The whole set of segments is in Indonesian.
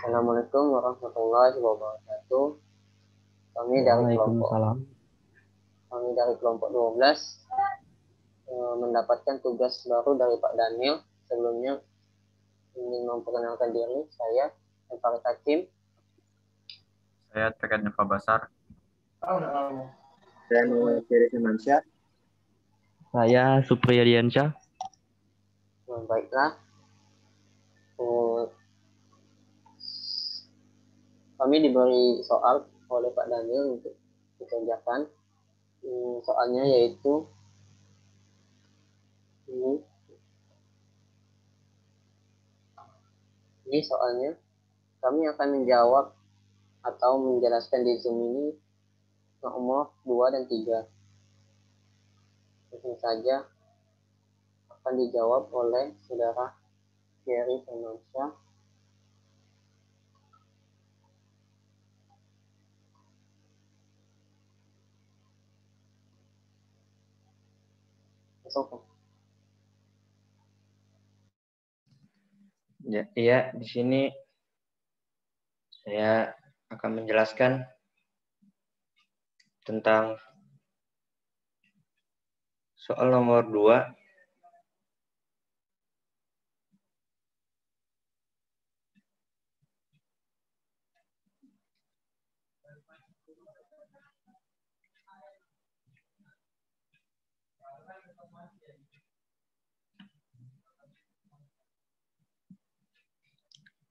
Assalamualaikum warahmatullahi wabarakatuh. Kami dari kelompok Waalaikumsalam. kami dari kelompok 12 mendapatkan tugas baru dari Pak Daniel. Sebelumnya ingin memperkenalkan diri, saya Farid Hakim. Saya Tekan Nova Basar. Saya Muhammad Ferry Simansyah. Saya Supriya Diansyah. Baiklah, kami diberi soal oleh Pak Daniel untuk dikerjakan. Soalnya yaitu ini soalnya kami akan menjawab atau menjelaskan di Zoom ini nomor 2 dan 3. Langsung saja akan dijawab oleh saudara Ferry Simansyah. Ya, iya, di sini saya akan menjelaskan tentang soal nomor 2.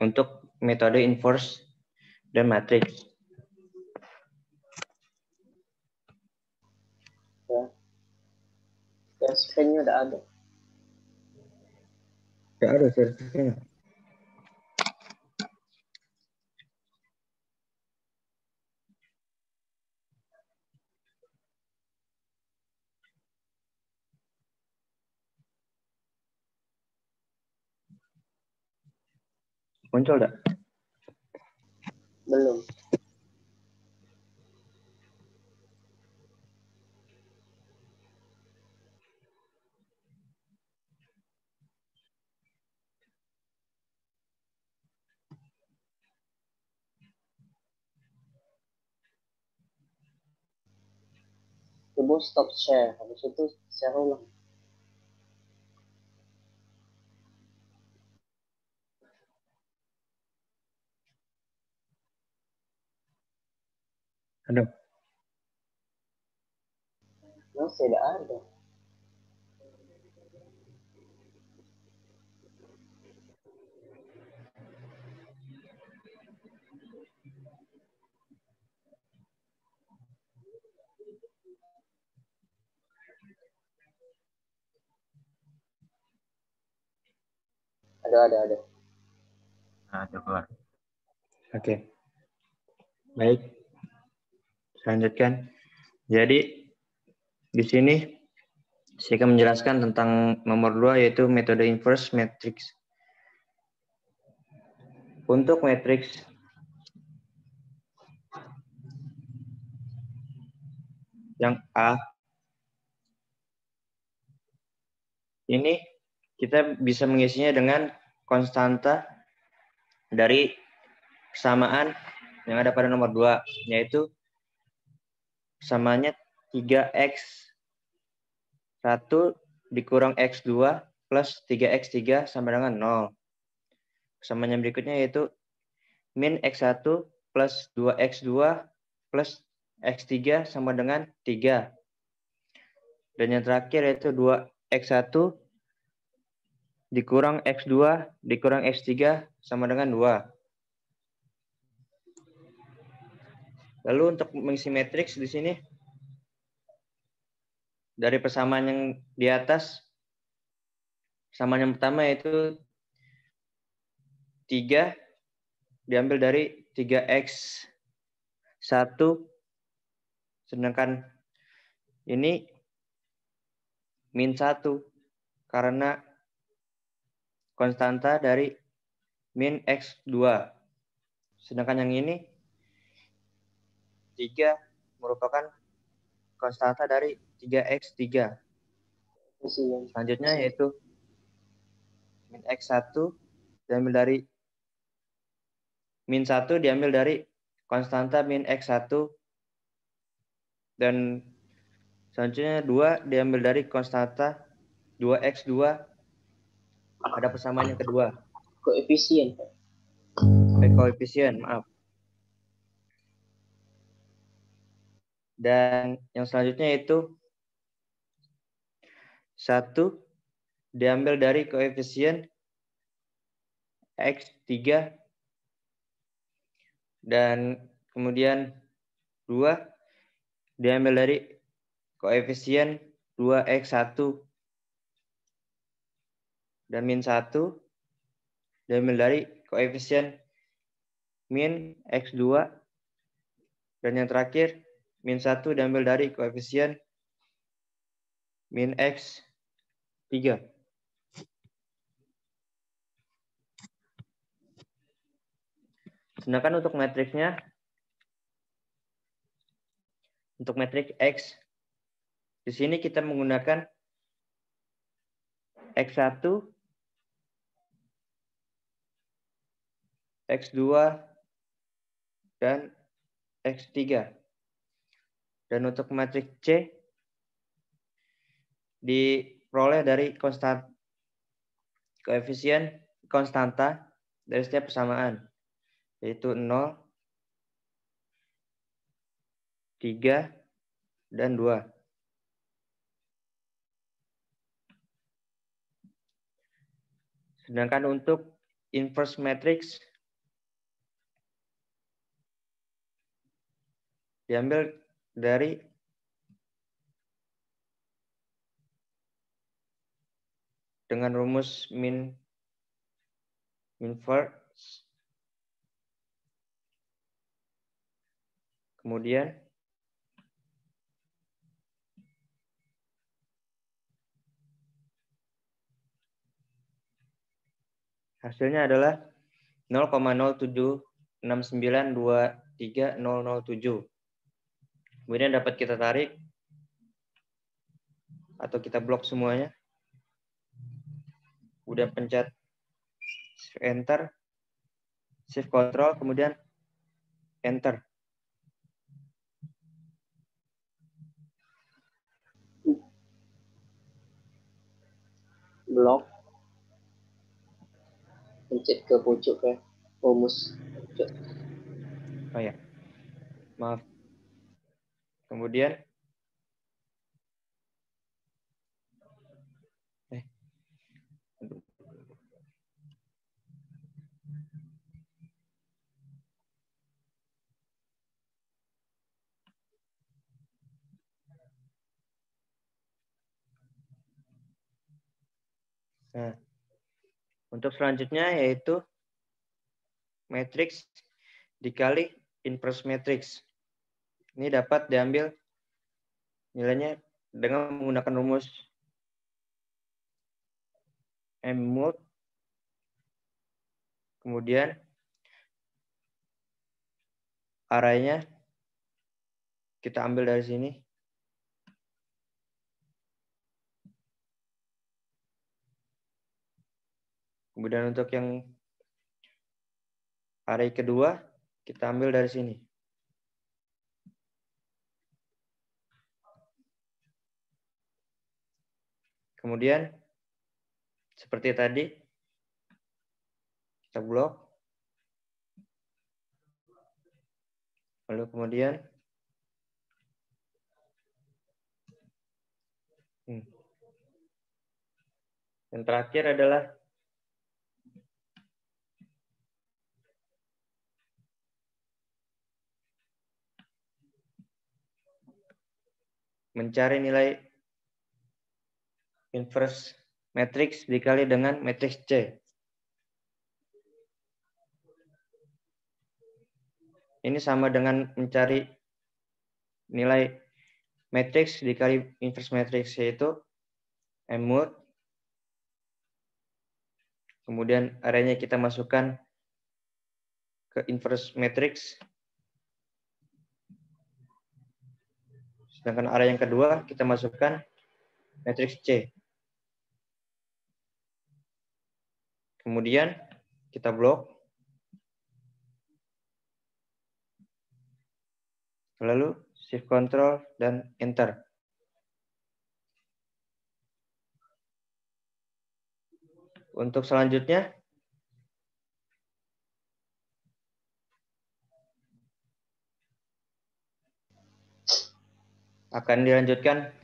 Untuk metode inverse dan matriks. Ya, screen-nya udah ada. Tidak ada sertifikatnya. Muncul tidak? Belum. Coba stop share, habis itu share ulang. Ada. Masih tidak ada. Ada. Nah, keluar. Oke. Baik. Lanjutkan. Jadi di sini saya akan menjelaskan tentang nomor 2 yaitu metode inverse matrix. Untuk matriks yang A ini kita bisa mengisinya dengan konstanta dari persamaan yang ada pada nomor 2, yaitu persamanya 3x1 dikurang x2 plus 3x3 sama dengan 0. Persamaan yang berikutnya yaitu min x1 plus 2x2 plus x3 sama dengan 3. Dan yang terakhir yaitu 2x1 dikurang x2 dikurang x3 sama dengan 2. Lalu untuk mengisi matriks di sini dari persamaan yang di atas, persamaan yang pertama yaitu 3 diambil dari 3x1, sedangkan ini min 1 karena konstanta dari min x2. Sedangkan yang ini 3 merupakan konstanta dari 3x3. Selanjutnya yaitu min x1 diambil dari min 1 diambil dari konstanta min X1 dan selanjutnya 2 diambil dari konstanta 2X2 pada persamaan yang kedua. Koefisien, Pak. Koefisien, maaf. Dan yang selanjutnya itu 1 diambil dari koefisien X3 dan kemudian 2 diambil dari koefisien 2X1 dan min 1 diambil dari koefisien min X2 dan yang terakhir min 1 diambil dari koefisien min X3. Sedangkan untuk matriksnya, untuk matriks X, di sini kita menggunakan X1, X2, dan X3. Dan untuk matriks C, diperoleh dari koefisien konstanta dari setiap persamaan, yaitu 0, 3, dan 2. Sedangkan untuk inverse matrix diambil dari dengan rumus min first, kemudian hasilnya adalah 0,076923.007. Kemudian dapat kita tarik atau kita blok semuanya. Udah pencet enter, shift control, kemudian enter. Blok. Pencet ke pucuk ya. Rumus. Oh ya, maaf. Kemudian nah, untuk selanjutnya yaitu matriks dikali inverse matrix. Ini dapat diambil nilainya dengan menggunakan rumus M-mod. Kemudian arraynya kita ambil dari sini. Kemudian untuk yang array kedua, kita ambil dari sini. Kemudian, seperti tadi, kita blok. Lalu kemudian, yang terakhir adalah mencari nilai inverse matrix dikali dengan matriks C. Ini sama dengan mencari nilai matrix dikali inverse matrix, yaitu M-mod. Kemudian arraynya kita masukkan ke inverse matrix. Sedangkan array yang kedua kita masukkan matriks C. Kemudian kita blok. Lalu shift control dan enter. Untuk selanjutnya, akan dilanjutkan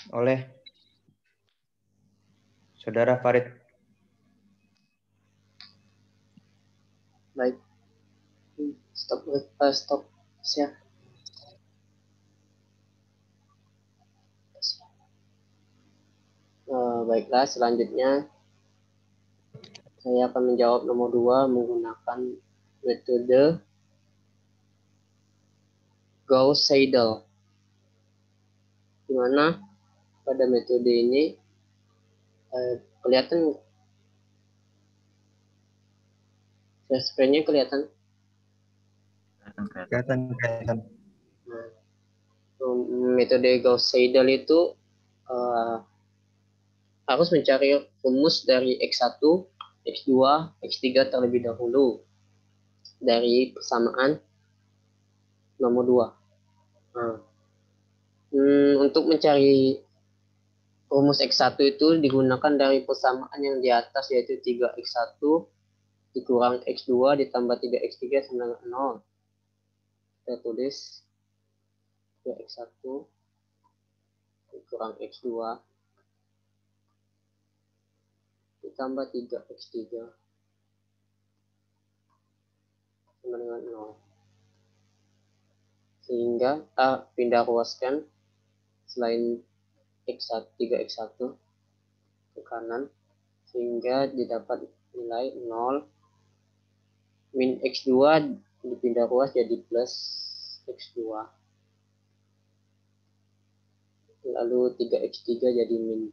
oleh Saudara Farid. Baik. Stop. Siap. Baiklah, selanjutnya saya akan menjawab nomor 2 menggunakan metode Gauss-Seidel. Di mana pada metode ini kelihatan screen-nya kelihatan. Kelihatan. Nah, metode Gauss-Seidel itu harus mencari rumus dari X1, X2, X3 terlebih dahulu dari persamaan nomor 2. Nah, untuk mencari rumus X1 itu digunakan dari persamaan yang di atas, yaitu 3X1 dikurang X2 ditambah 3X3 sama dengan 0. Kita tulis 3X1 dikurang X2 ditambah 3X3 sama dengan 0. Sehingga kita pindah ruaskan selain X1, 3X1 ke kanan, sehingga didapat nilai 0 min X2 dipindah ruas jadi plus X2, lalu 3X3 jadi min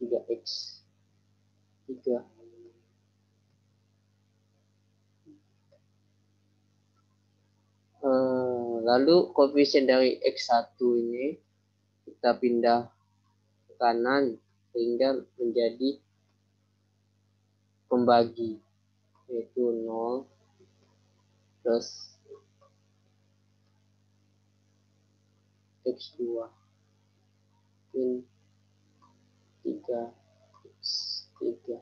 3X3. Lalu koefisien dari X1 ini kita pindah ke kanan sehingga menjadi pembagi, yaitu 0 plus X2 min 3X3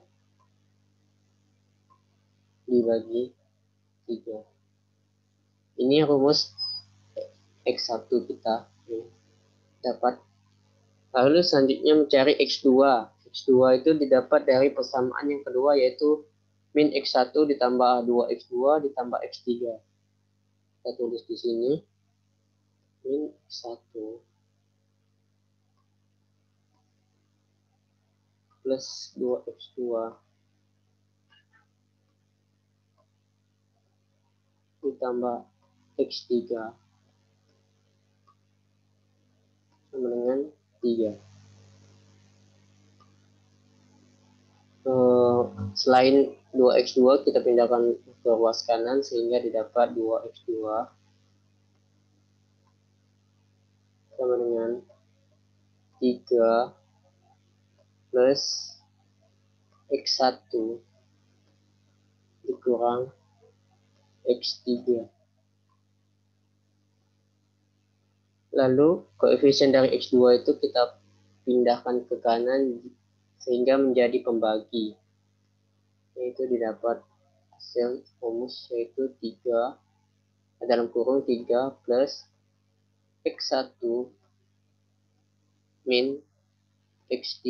dibagi 3. Ini rumus X1 kita dapat. Lalu selanjutnya mencari X2. X2 itu didapat dari persamaan yang kedua, yaitu min X1 ditambah 2X2 ditambah X3. Kita tulis di sini min X1 plus 2X2 ditambah X3 sama dengan 3. Selain 2X2 kita pindahkan ke ruas kanan sehingga didapat 2X2 sama dengan 3 plus X1 dikurang X3. Lalu koefisien dari X2 itu kita pindahkan ke kanan sehingga menjadi pembagi, yaitu didapat hasil rumus yaitu 3 dalam kurung 3 plus X1 min X3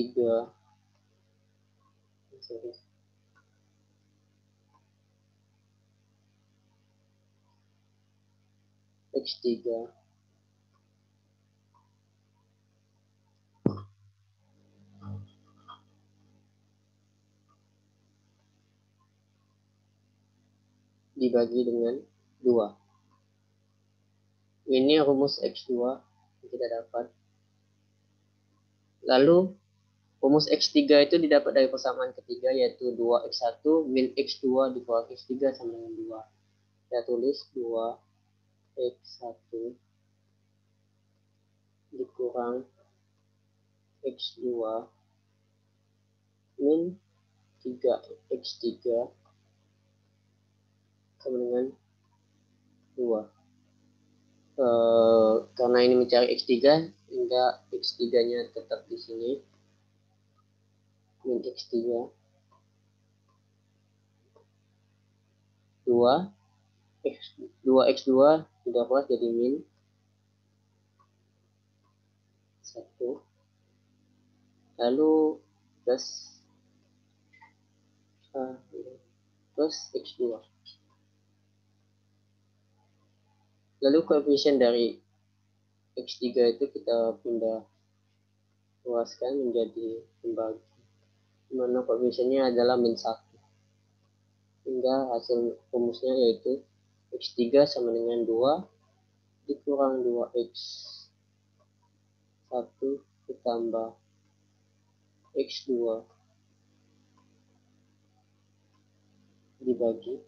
X3 dibagi dengan 2. Ini rumus X2 yang kita dapat. Lalu rumus X3 itu didapat dari persamaan ketiga, yaitu 2X1 min X2 dikurang X3 sama dengan 2. Kita tulis 2X1 dikurang X2 min 3X3 sama dengan 2. Karena ini mencari X3, hingga X3-nya tetap di sini. Min X3. 2X2 sudah keluar jadi min 1. Lalu plus X2. Lalu koefisien dari X3 itu kita pindah luaskan menjadi pembagi, dimana koefisiennya adalah min 1, hingga hasil rumusnya yaitu X3 sama dengan 2 dikurang 2X 1 ditambah X2 dibagi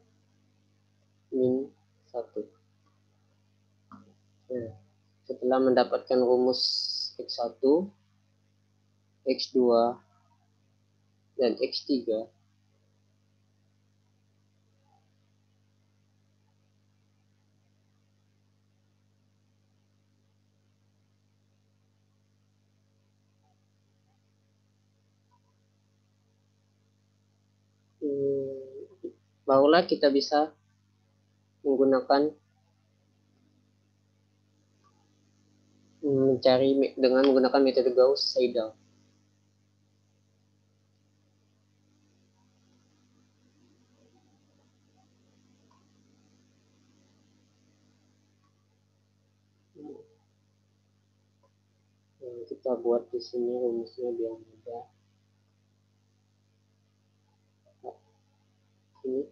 min 1. Nah, setelah mendapatkan rumus X1, X2, dan X3, barulah kita bisa menggunakan mencari dengan menggunakan metode Gauss-Seidel. Kita buat di sini rumusnya biar mudah. Ini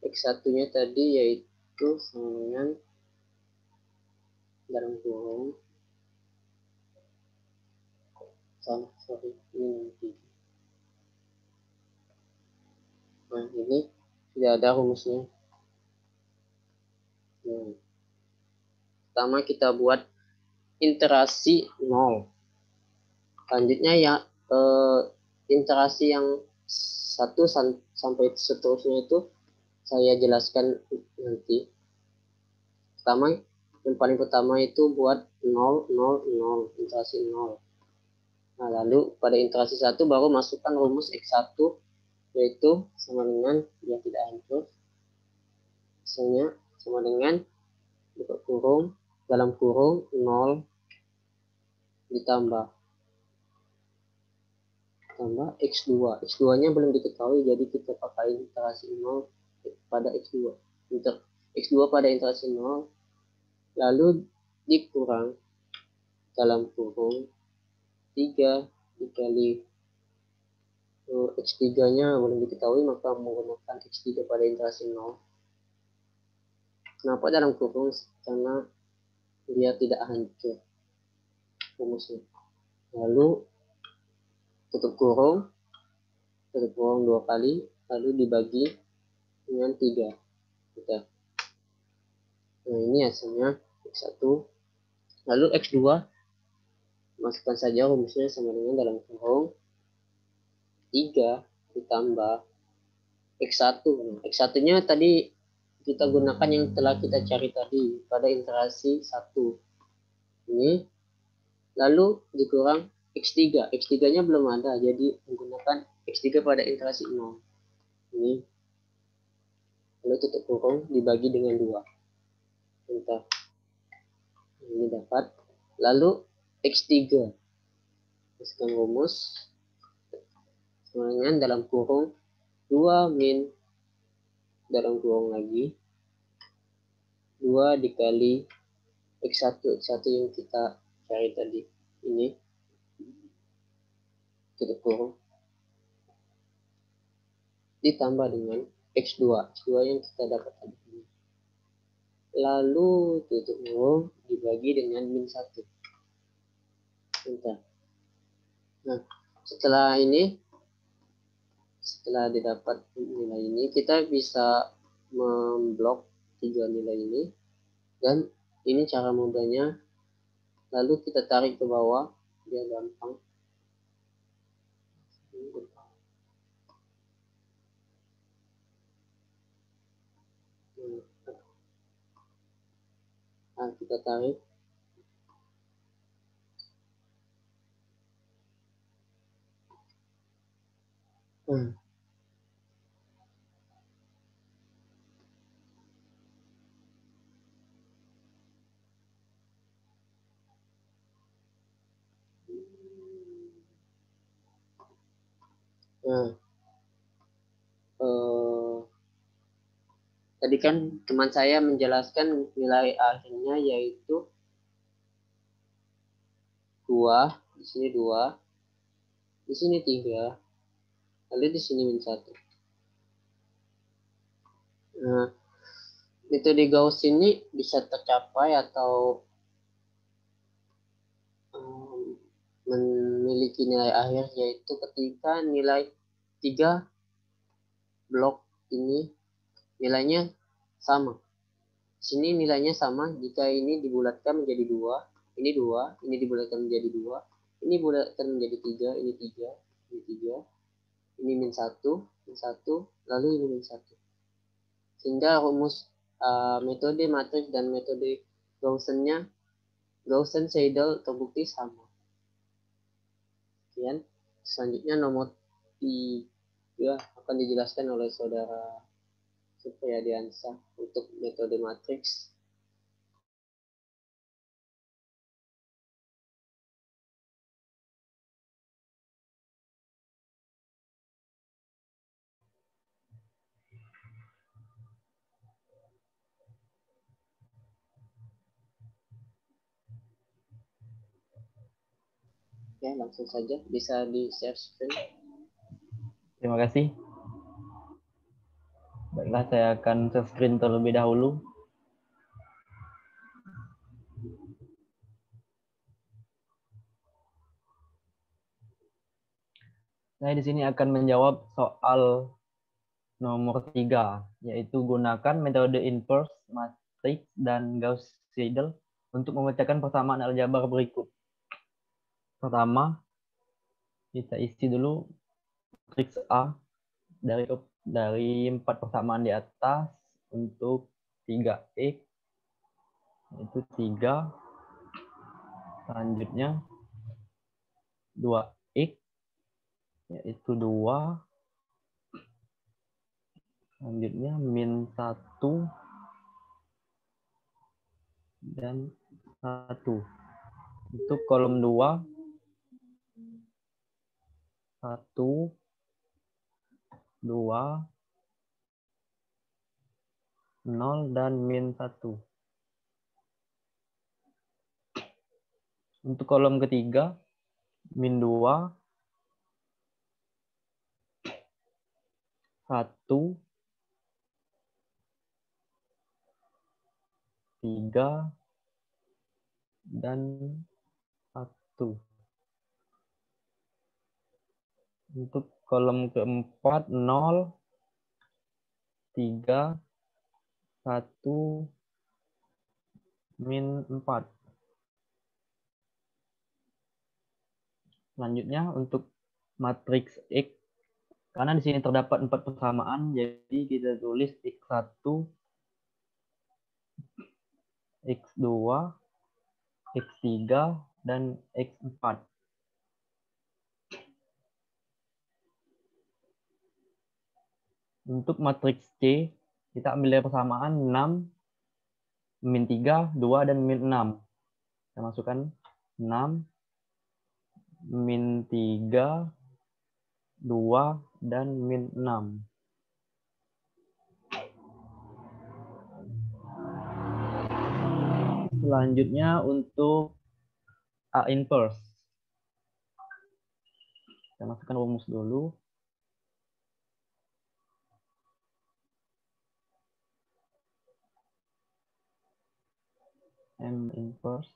X1-nya tadi yaitu sama dengan dalam kurung ini. Nah, ini sudah ada rumusnya. Pertama kita buat interasi 0. Selanjutnya ya interasi yang 1 sampai seterusnya itu saya jelaskan nanti. Yang paling pertama itu buat 0, 0, 0, interasi 0. Nah, lalu pada interasi 1 baru masukkan rumus X1, yaitu sama dengan, biar tidak hancur, misalnya sama dengan buka kurung, dalam kurung 0 ditambah X2. X2-nya belum diketahui, jadi kita pakai interasi 0 pada X2. X2 pada interasi 0, lalu dikurang dalam kurung 3 dikali X3-nya belum diketahui, maka menggunakan X3 pada interasi 0. Kenapa dalam kurung? Karena dia tidak hancur rumusnya. Lalu tutup kurung 2 kali, lalu dibagi dengan 3. Nah, ini hasilnya X1. Lalu X2 masukkan saja rumusnya sama dengan dalam kurung 3 ditambah X1. Nah, X1-nya tadi kita gunakan yang telah kita cari tadi pada interasi 1. Ini lalu dikurang X3. X3-nya belum ada, jadi menggunakan X3 pada interasi 0. Ini lalu tutup kurung dibagi dengan 2. Bentar. Ini dapat. Lalu X3 masukkan rumus dengan dalam kurung 2 min dalam kurung lagi 2 dikali X1 yang kita cari tadi, ini tutup kurung ditambah dengan X2 yang kita dapat tadi, lalu tutup kurung dibagi dengan min 1. Bentar. Nah, setelah didapat nilai ini, kita bisa memblok 3 nilai ini, dan ini cara mudahnya. Lalu kita tarik ke bawah biar gampang. Nah, kita tarik. Nah, tadi kan teman saya menjelaskan nilai akhirnya yaitu 2, di sini 2, di sini 3, lalu di sini min 1. Nah, metode Gauss ini bisa tercapai atau memiliki nilai akhir yaitu ketika nilai 3 blok ini nilainya sama. Sini nilainya sama jika ini dibulatkan menjadi 2, ini 2, ini dibulatkan menjadi 2, ini dibulatkan menjadi 3, ini 3, ini 3, ini min 1, lalu ini min 1. Sehingga rumus metode matriks dan metode Gaussian-Seidel terbukti sama. Kemudian selanjutnya nomor 3 akan dijelaskan oleh saudara Supriyadiansyah untuk metode matriks. Ya, langsung saja bisa di share screen. Terima kasih. Baiklah, saya akan share screen terlebih dahulu. Saya di sini akan menjawab soal nomor 3, yaitu gunakan metode inverse matrix dan Gauss-Seidel untuk memecahkan persamaan aljabar berikut. Pertama, kita isi dulu matriks A dari 4 persamaan di atas untuk 3x, itu 3, selanjutnya 2x, yaitu 2, selanjutnya min 1 dan 1. Untuk kolom 2, 1, 2, 0, dan min 1. Untuk kolom ketiga, min 2, 1, 3, dan 1. Untuk kolom keempat, 0, 3, 1, min 4. Selanjutnya untuk matriks X, karena di sini terdapat 4 persamaan, jadi kita tulis X1, X2, X3, dan X4. Untuk matriks C, kita ambil dari persamaan 6, min 3, 2, dan min 6. Kita masukkan 6, min 3, 2, dan min 6. Selanjutnya untuk A inverse. Kita masukkan rumus dulu. M inverse.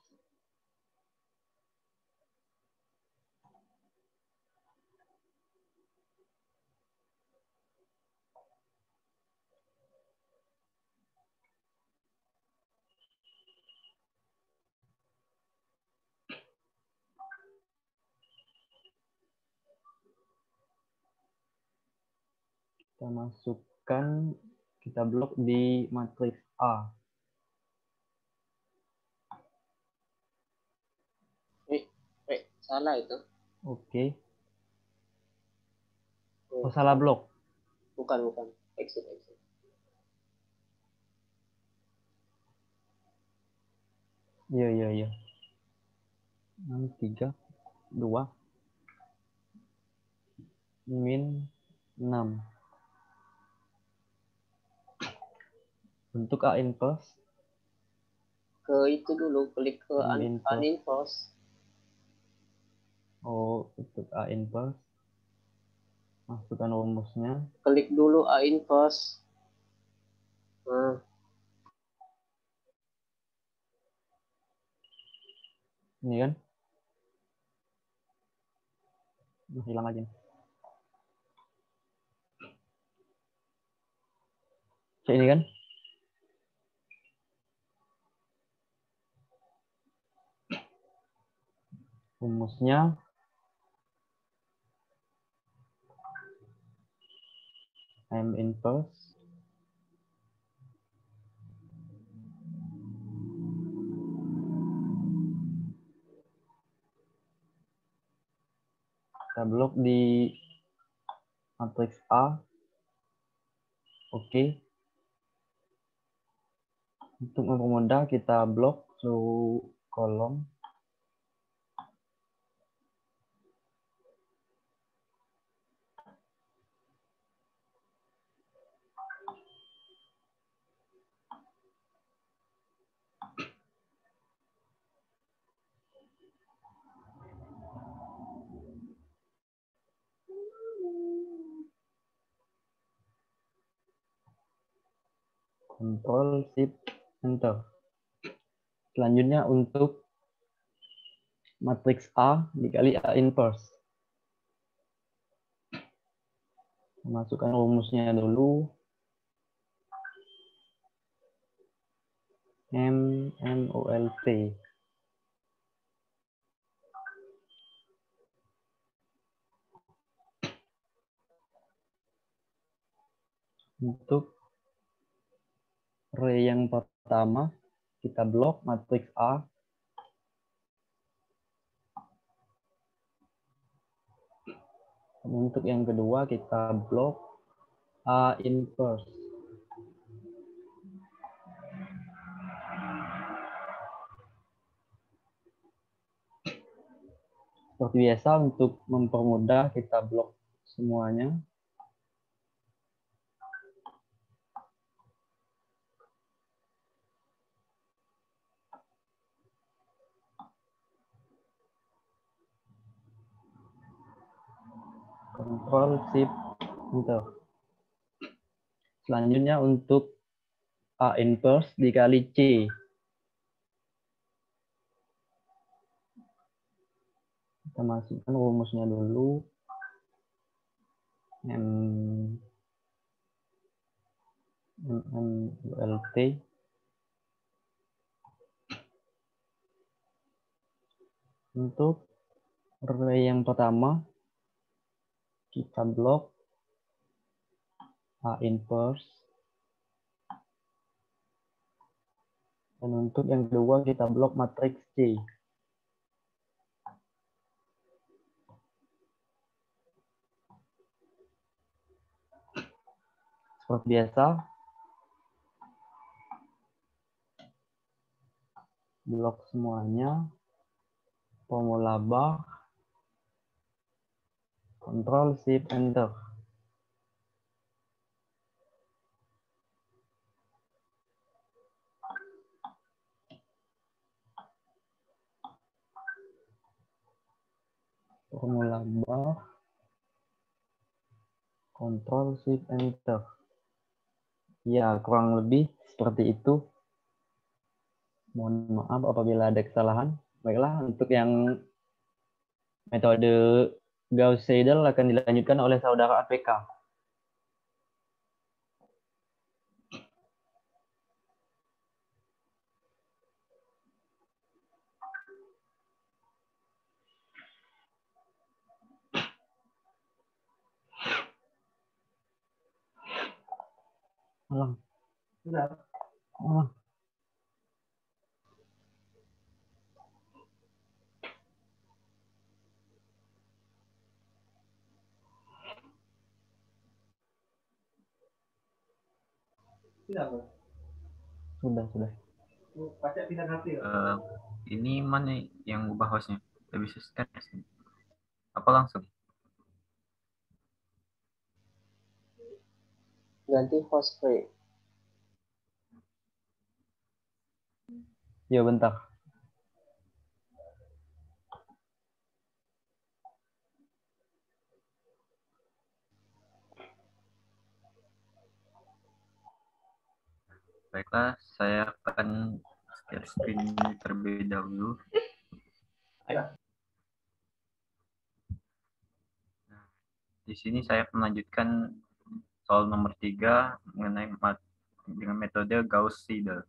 Kita masukkan, kita blok di matriks A. Salah itu. Oke. Oh, salah blok. Bukan. Exit. Iya. 6, 3, 2, min 6. Untuk A inverse, Ke itu dulu, klik ke Inverse. uninverse. oh untuk A inverse, masukkan rumusnya. Klik dulu uninverse. Nah, Ini kan? Hilang aja. Cek ini kan? Rumusnya M inverse kita blok di matriks A. Oke. Untuk mempermudah kita blok seluruh kolom. Ctrl Shift Enter. Selanjutnya untuk matriks A dikali A inverse. Masukkan rumusnya dulu. MOLT. Untuk array yang pertama kita blok matriks A. Untuk yang kedua kita blok A inverse. Seperti biasa untuk mempermudah kita blok semuanya. Ctrl Shift Enter. Selanjutnya untuk A inverse dikali C. Kita masukkan rumusnya dulu. MOLT. Untuk array yang pertama kita blok A inverse. Dan untuk yang kedua kita blok matriks C. Seperti biasa, blok semuanya, formula bar, Ctrl Shift Enter. Formula bar, Ctrl Shift Enter. Ya, kurang lebih seperti itu. Mohon maaf apabila ada kesalahan. Baiklah, untuk yang metode Gauss-Seidel akan dilanjutkan oleh saudara APK. Ulang. Ulang. Sudah. Ini mana yang ubah hostnya? Kita bisa share sini. Apa langsung? Ganti host free. Ya bentar. Baiklah, saya akan share screen terlebih dahulu. Nah, di sini saya melanjutkan soal nomor 3 mengenai dengan metode Gauss-Seidel.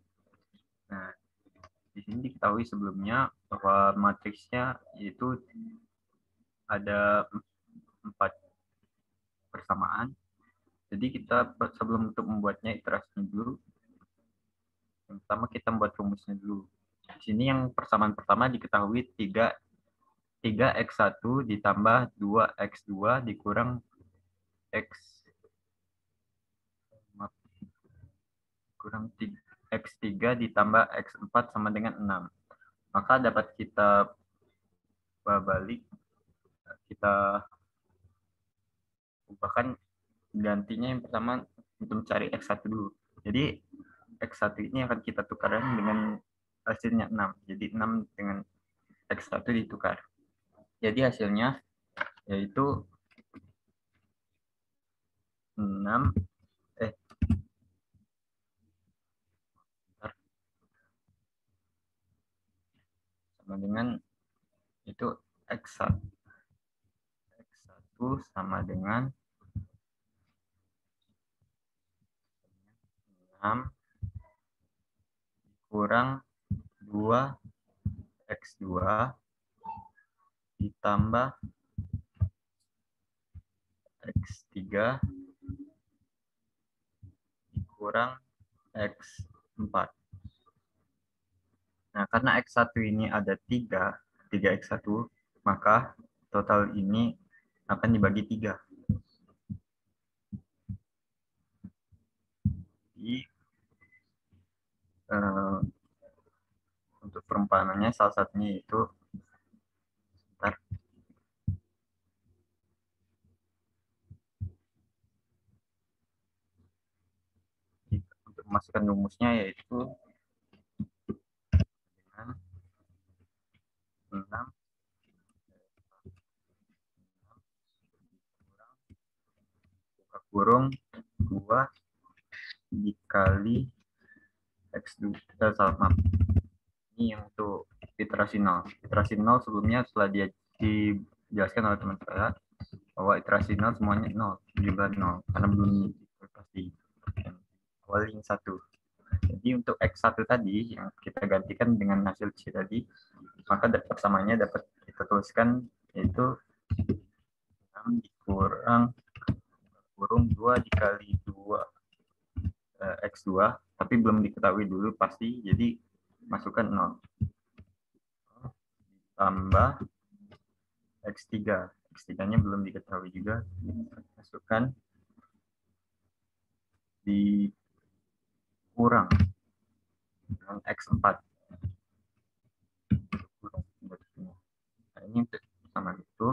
Nah, di sini diketahui sebelumnya bahwa matriksnya itu ada 4 persamaan. Jadi kita sebelum untuk membuatnya iterasinya dulu, yang pertama kita membuat rumusnya dulu. Di sini yang persamaan pertama diketahui 3x1 ditambah 2x2 dikurang x3 ditambah x4 sama dengan 6. Maka dapat kita balik, kita ubahkan gantinya yang pertama untuk mencari x1 dulu. Jadi x1 ini akan kita tukarkan dengan hasilnya 6. Jadi 6 dengan x1 ditukar. Jadi hasilnya yaitu 6 sama dengan itu x1 sama dengan 6 kurang 2x2 ditambah x3 dikurang x4. Nah, karena x1 ini ada 3x1, maka total ini akan dibagi 3. Jadi, untuk perumpamannya salah satunya itu untuk memasukkan rumusnya yaitu 6 buka kurung 2 dikali x2 ini yang untuk iterasi 0. Iterasi 0 sebelumnya setelah dijelaskan oleh teman saya bahwa iterasi 0 semuanya 0, jumlah 0 karena belum pasti awal yang 1. Jadi untuk x1 tadi yang kita gantikan dengan hasil C tadi, maka persamaannya dapat kita tuliskan yaitu 6 dikurang 2 dikali 2 x2, tapi belum diketahui dulu pasti, jadi masukkan 0 tambah x3. X3-nya belum diketahui juga, masukkan dikurang dengan x4. Nah, ini sama itu.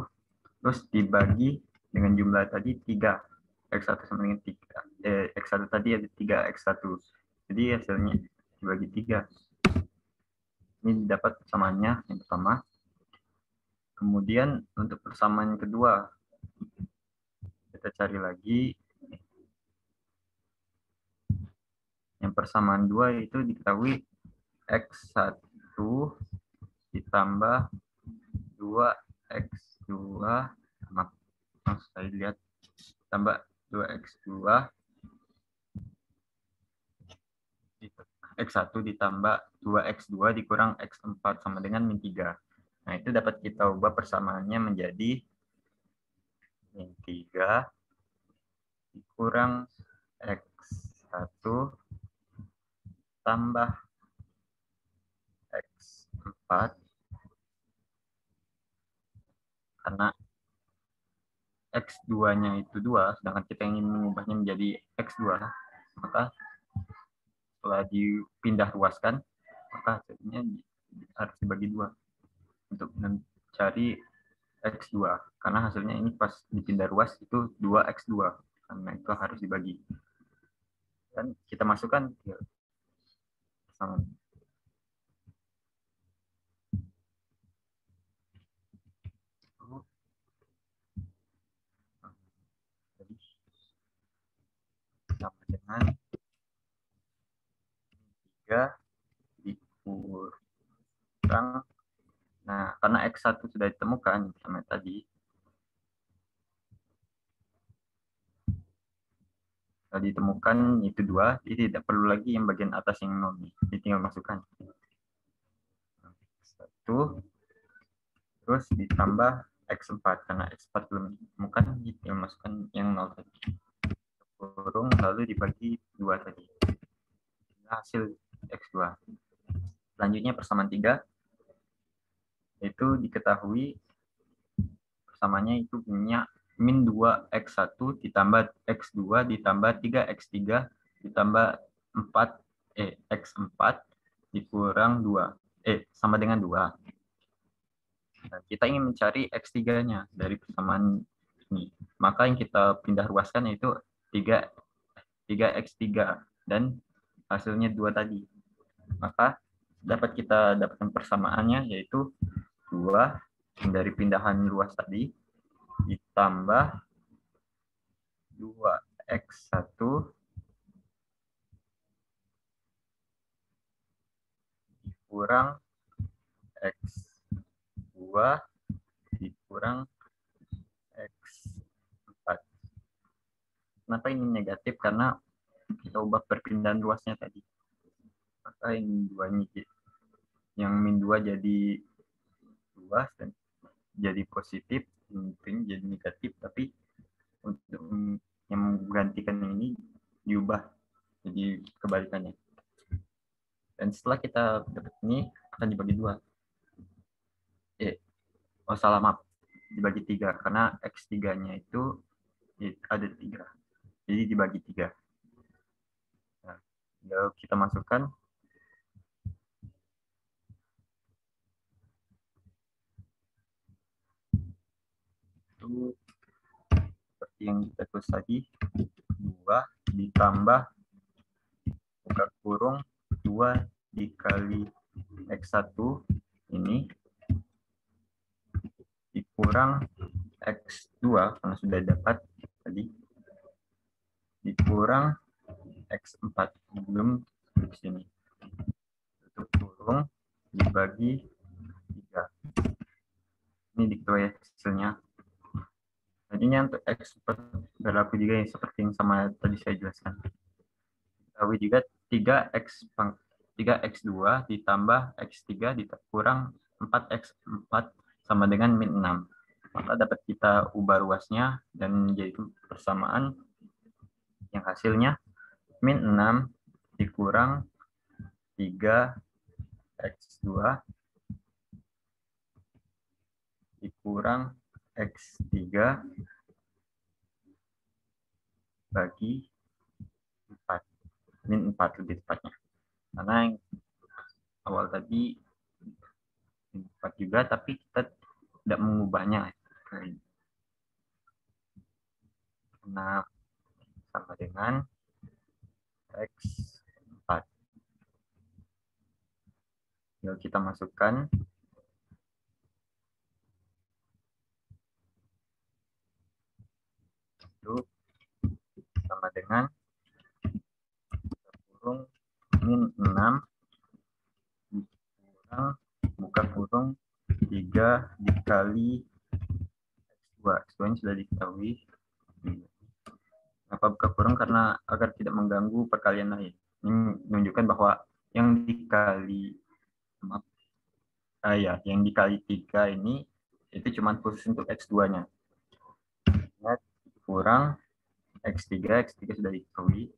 Terus dibagi dengan jumlah tadi 3. X1 sama dengan 3. X1 tadi ada 3x1. Jadi hasilnya dibagi 3. Ini dapat persamaannya yang pertama. Kemudian untuk persamaan yang kedua, kita cari lagi. Yang persamaan 2 itu diketahui x1 ditambah 2x2, maaf saya lihat, tambah 2x2 x1 ditambah 2x2 dikurang x4 sama dengan min 3. Nah, itu dapat kita ubah persamaannya menjadi min 3 dikurang x1 tambah x4, karena x2-nya itu 2, sedangkan kita ingin mengubahnya menjadi x2, maka setelah dipindah ruaskan, maka hasilnya harus dibagi 2 untuk mencari X2. Karena hasilnya ini pas dipindah ruas itu 2X2. Karena itu harus dibagi. Dan kita masukkan ke persamaan. Sama dengan 3 dikurang. Nah, karena X1 sudah ditemukan sama tadi, ditemukan itu 2, jadi tidak perlu lagi yang bagian atas yang 0 nih. Jadi tinggal masukkan 1, terus ditambah X4, karena X4 belum ditemukan, jadi tinggal masukkan yang 0 tadi. Kurung, lalu dibagi 2 tadi. Hasil X2. Selanjutnya persamaan 3, itu diketahui persamaannya itu punya min 2X1 ditambah X2 ditambah 3X3 ditambah X4 dikurang 2. Sama dengan 2. Nah, kita ingin mencari X3-nya dari persamaan ini. Maka yang kita pindah ruaskan yaitu 3X3 dan hasilnya 2 tadi. Maka dapat kita dapatkan persamaannya yaitu 2 dari pindahan luas tadi ditambah 2X1 dikurang X2 dikurang X4. Kenapa ini negatif? Karena kita ubah perpindahan luasnya tadi. Maka yang 2 ini, yang min 2 jadi luas dan jadi positif, ini jadi negatif, tapi untuk yang menggantikan ini diubah jadi kebalikannya. Dan setelah kita dapat ini akan dibagi 2. Salah, maaf, dibagi 3 karena X3-nya itu ada 3. Jadi dibagi 3. Nah, lalu kita masukkan itu seperti yang kita tulis tadi, 2 ditambah buka kurung 2 dikali X1 ini dikurang X2 karena sudah dapat tadi dikurang X4 belum di sini. Tutup kurung dibagi 3. Ini diketahui hasilnya. Nantinya untuk X4 berlaku juga yang seperti yang sama tadi saya jelaskan. Ketahui juga 3X2 ditambah X3 dikurang 4X4 sama dengan min 6. Maka dapat kita ubah ruasnya dan menjadi persamaan yang hasilnya min 6 dikurang 3X2 dikurang X3 bagi 4. Min 4 lebih tepatnya. Karena yang awal tadi 4 juga, tapi kita tidak mengubahnya. Karena sama dengan X4. Lalu kita masukkan itu sama dengan kurung min 6 dikurang buka kurung 3 dikali X2. X2 ini sudah diketahui. Kenapa buka kurung? Karena agar tidak mengganggu perkalian lain. Ini menunjukkan bahwa yang dikali yang dikali 3 ini itu cuma khusus untuk X2-nya. Kurang X3 sudah diketahui.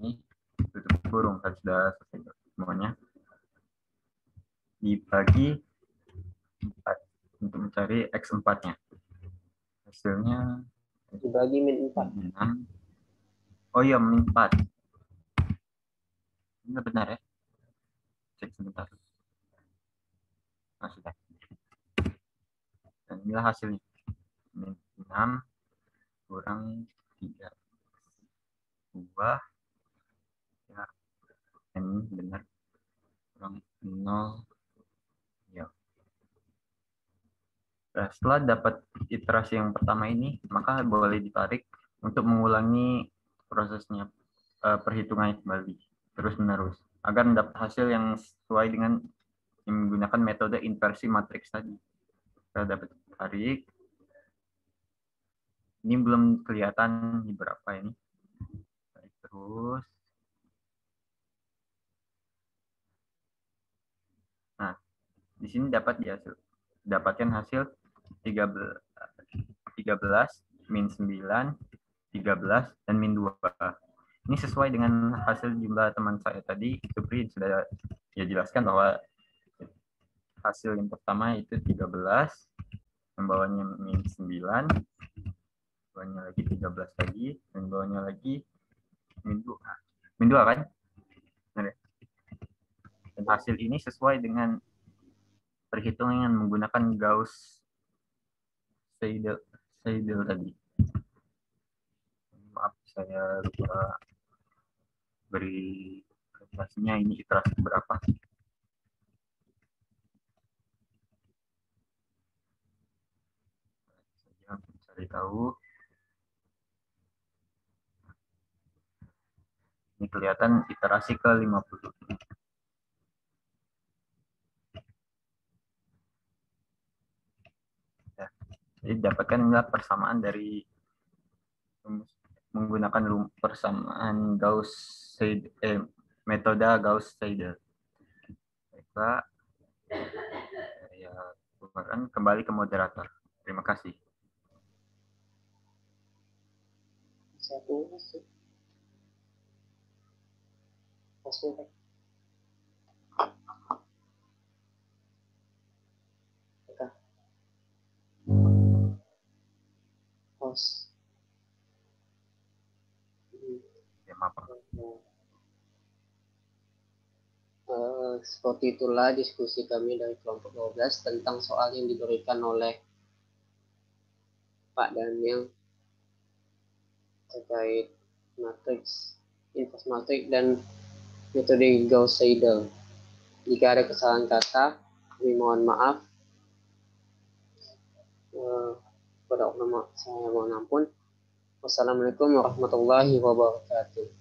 Ini tutup kurung kan sudah selesai semuanya. Dibagi 4 untuk mencari X4-nya. Hasilnya dibagi min 4. Oh iya, min 4. Ini benar ya? Cek sebentar. Nah, sudah. Dan inilah hasilnya. 6 kurang 3. 2. Ya, ini benar. Kurang 0. Ya. Nah, setelah dapat iterasi yang pertama ini, maka boleh ditarik untuk mengulangi prosesnya, perhitungannya kembali terus menerus agar mendapat hasil yang sesuai dengan yang menggunakan metode inversi matriks tadi. Kita dapat tarik. Ini belum kelihatan di berapa ini. Tarik terus. Nah, di sini dapatkan hasil 13, min 9, 13, dan min 2. Ini sesuai dengan hasil jumlah teman saya tadi, Supri sudah ya jelaskan bahwa hasil yang pertama itu 13, yang bawahnya min 9, bawahnya lagi 13 lagi, dan bawahnya lagi min 2. Min 2 kan? Dan hasil ini sesuai dengan perhitungan menggunakan Gauss-Seidel tadi. Maaf, saya lupa beri presentasinya, ini iterasi berapa. Saya cari tahu. Ini kelihatan iterasi ke 50. Ya. Jadi dapatkan persamaan dari menggunakan persamaan metode Gauss-Seidel. Baiklah, saya keluarkan kembali ke moderator. Terima kasih. Ya, maaf. Seperti itulah diskusi kami dari kelompok 12 tentang soal yang diberikan oleh Pak Daniel terkait matriks, inverse matriks dan metode Gauss-Seidel. Jika ada kesalahan kata, kami mohon maaf. Pada oknum saya mohon ampun. Wassalamualaikum warahmatullahi wabarakatuh.